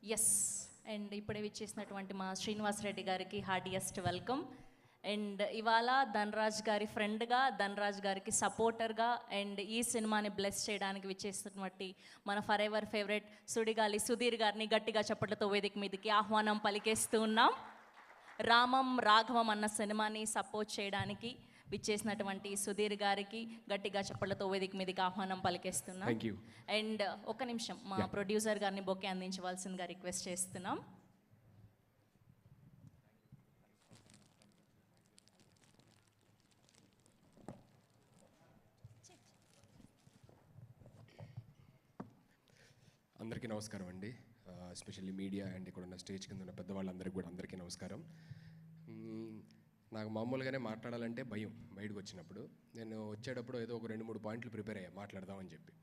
Yes. And ఇప్పుడే విచ్చేసినటువంటి మా శ్రీనివాస్ రెడ్డి గారికి హార్డియెస్ట్ వెల్కమ్. అండ్ ఇవాళ ధనరాజ్ గారి ఫ్రెండ్గా, ధనరాజ్ గారికి సపోర్టర్గా అండ్ ఈ సినిమాని బ్లెస్ చేయడానికి విచ్చేసినటువంటి మన for ever favourite Sudigali Sudheer గారిని గట్టిగా చప్పట్లతో వేదిక మీదకి ఆహ్వానం పలికేస్తూ ఉన్నాం. రామం రాఘవం అన్న సినిమాని సపోర్ట్ చేయడానికి విచ్చేసినటువంటి సుధీర్ గారికి గట్టిగా చప్పట్లతో వేదిక మీదకి ఆహ్వానం పలికేస్తున్నాం. అండ్ ఒక నిమిషం మా ప్రొడ్యూసర్ గారిని బొకే అందించవలసిందిగా రిక్వెస్ట్ చేస్తున్నాం. అందరికీ నమస్కారం అండి. ఎస్పెషల్లీ మీడియా అండ్ ఇక్కడ ఉన్న స్టేజ్ కింద ఉన్న పెద్దవాళ్ళందరికీ కూడా అందరికీ నమస్కారం. నాకు మామూలుగానే మాట్లాడాలంటే భయం. బయటకు వచ్చినప్పుడు నేను వచ్చేటప్పుడు ఏదో ఒక 2-3 పాయింట్లు ప్రిపేర్ అయ్యా మాట్లాడదామని చెప్పి.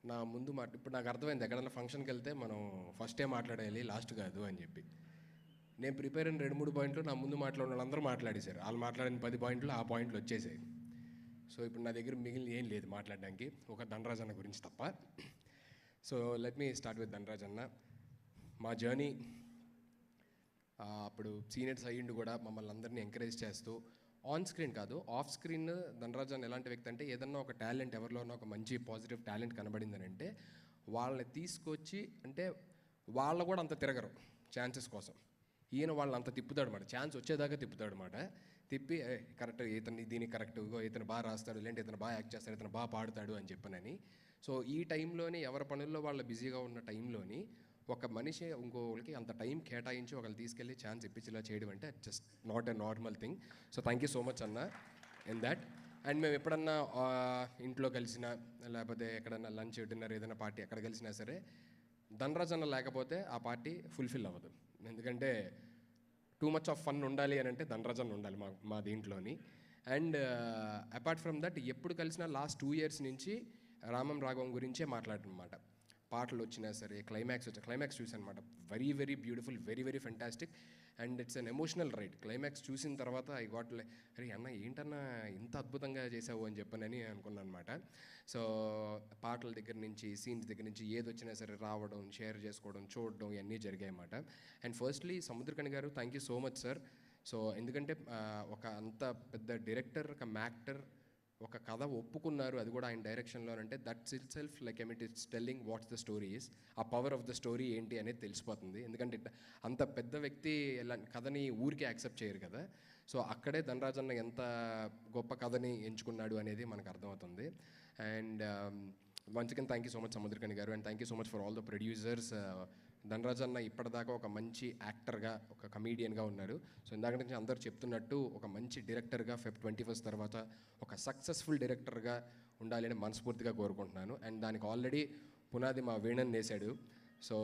నా ముందు ఇప్పుడు నాకు అర్థమైంది ఎక్కడన్నా ఫంక్షన్కి వెళ్తే మనం ఫస్టే మాట్లాడాలి, లాస్ట్ కాదు అని చెప్పి. నేను ప్రిపేర్ అయిన 2-3 పాయింట్లు నా ముందు మాట్లాడిన వాళ్ళందరూ మాట్లాడేశారు. వాళ్ళు మాట్లాడిన 10 పాయింట్లు ఆ పాయింట్లు వచ్చేసాయి. సో ఇప్పుడు నా దగ్గర మిగిలిన ఏం లేదు మాట్లాడడానికి, ఒక ధనరాజ్ అన్న గురించి తప్ప. So let me start with Dhanraj అన్న. మా జర్నీ అప్పుడు సీనియర్స్ అయ్యిండు కూడా మమ్మల్ని అందరినీ ఎంకరేజ్ చేస్తూ ఆన్ స్క్రీన్ కాదు ఆఫ్ స్క్రీన్ ధనరాజ్ అన్న ఎలాంటి వ్యక్తి అంటే ఏదన్నా ఒక టాలెంట్ ఎవరిలోనో ఒక మంచి పాజిటివ్ టాలెంట్ కనబడిందని అంటే వాళ్ళని తీసుకొచ్చి, అంటే వాళ్ళు కూడా అంత తిరగరు ఛాన్సెస్ కోసం, ఈయన వాళ్ళని అంత తిప్పుతాడు అన్నమాట. ఛాన్స్ వచ్చేదాకా తిప్పుతాడు అన్నమాట. తిప్పి కరెక్ట్ ఇతను దీనికి కరెక్ట్, ఇతను బాగా రాస్తాడు, లేదంటే ఇతను బాగా యాక్ట్ చేస్తాడు, ఇతను బాగా పాడుతాడు అని చెప్పనని. సో ఈ టైంలోని ఎవరి పనుల్లో వాళ్ళు బిజీగా ఉన్న టైంలోని ఒక మనిషి ఇంకోళ్ళకి అంత టైం కేటాయించి ఒకళ్ళు తీసుకెళ్ళి ఛాన్స్ ఇప్పించేలా చేయడం అంటే just not a normal thing. So thank you so much అన్న ఇన్ దాట్. అండ్ మేము ఎప్పుడన్నా ఇంట్లో కలిసినా లేకపోతే ఎక్కడన్నా లంచ్ డిన్నర్ ఏదైనా పార్టీ ఎక్కడ కలిసినా సరే ధనరాజ్ అన్న లేకపోతే ఆ పార్టీ ఫుల్ఫిల్ అవ్వదు. ఎందుకంటే టూ మచ్ ఆఫ్ ఫన్ ఉండాలి అని అంటే ధనరాజ్ అన్న ఉండాలి మా దీంట్లోని. అండ్ అపార్ట్ ఫ్రమ్ దట్ ఎప్పుడు కలిసినా లాస్ట్ 2 years నుంచి రామం రాఘవం గురించే మాట్లాడనమాట. పాటలు వచ్చినా సరే క్లైమాక్స్ చూసాను అనమాట. Very very beautiful, very very fantastic. And it's an emotional right. Climax చూసిన తర్వాత ఐ గాట్ లైక్ అరే అన్న ఏంటన్నా ఇంత అద్భుతంగా చేసావు అని చెప్పనని అనుకున్నాను అనమాట. సో పాటల దగ్గర నుంచి సీన్స్ దగ్గర నుంచి ఏది వచ్చినా సరే రావడం, షేర్ చేసుకోవడం, చూడడం ఇవన్నీ జరిగాయి అన్నమాట. అండ్ ఫస్ట్లీ సముద్రకణి గారు thank you so much sir. So ఎందుకంటే ఒక అంత పెద్ద డైరెక్టర్, ఒక యాక్టర్ ఒక కథ ఒప్పుకున్నారు, అది కూడా ఆయన డైరెక్షన్లో అంటే that's it self like it's telling what's the story is. ఆ పవర్ ఆఫ్ ద స్టోరీ ఏంటి అనేది తెలిసిపోతుంది. ఎందుకంటే అంత పెద్ద వ్యక్తి కథని ఊరికే యాక్సెప్ట్ చేయరు కదా. సో అక్కడే ధనరాజ్ అన్న ఎంత గొప్ప కథని ఎంచుకున్నాడు అనేది మనకు అర్థమవుతుంది. And once again thank you so much Samuthirakani garu. And thank you so much for all the producers. Dhanraj అన్న ఇప్పటిదాకా ఒక మంచి యాక్టర్గా, ఒక కమీడియన్గా ఉన్నారు. సో ఇందాక నుంచి అందరూ చెప్తున్నట్టు ఒక మంచి డైరెక్టర్గా Feb 21 తర్వాత ఒక సక్సెస్ఫుల్ డైరెక్టర్గా ఉండాలి అని మనస్ఫూర్తిగా కోరుకుంటున్నాను. అండ్ దానికి ఆల్రెడీ పునాది మా వేణన్ వేశాడు. సో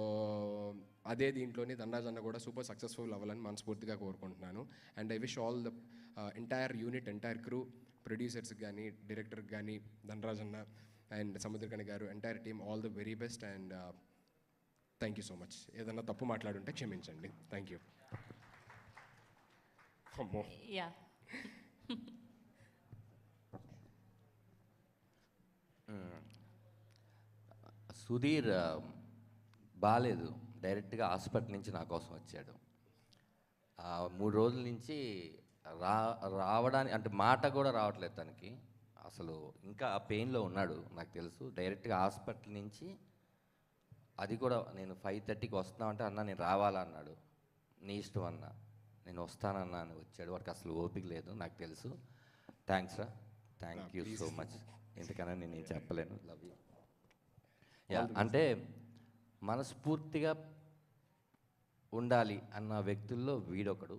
అదే దీంట్లోని ధనరాజ్ అన్న కూడా సూపర్ సక్సెస్ఫుల్ అవ్వాలని మనస్ఫూర్తిగా కోరుకుంటున్నాను. And I wish all the entire unit, entire crew, ప్రొడ్యూసర్స్కి కానీ, డైరెక్టర్కి కానీ, ధనరాజ్ అన్న and Samuthirakani garu, entire team all the very best. And thank you so much. ఏదన్నా తప్పు మాట్లాడుంటే క్షమించండి. Thank you. అమ్మో యా సుధీర్ బాగాలేదు, డైరెక్ట్గా హాస్పిటల్ నుంచి నా కోసం వచ్చాడు. 3 రోజుల నుంచి రావడానికి అంటే మాట కూడా రావట్లేదు తనకి. అసలు ఇంకా ఆ పెయిన్లో ఉన్నాడు నాకు తెలుసు. డైరెక్ట్గా హాస్పిటల్ నుంచి, అది కూడా నేను 5:30కి వస్తున్నామంటే అన్న నేను రావాలన్నాడు. నీ ఇష్టం అన్న, నేను వస్తానన్నా అని వచ్చాడు. వాడికి అసలు ఓపిక లేదు నాకు తెలుసు. థ్యాంక్స్ రా, థ్యాంక్ యూ సో మచ్. ఇంతకన్నా నేను చెప్పలేను. Love you. యా అంటే మనస్ఫూర్తిగా ఉండాలి అన్న వ్యక్తుల్లో వీడొకడు.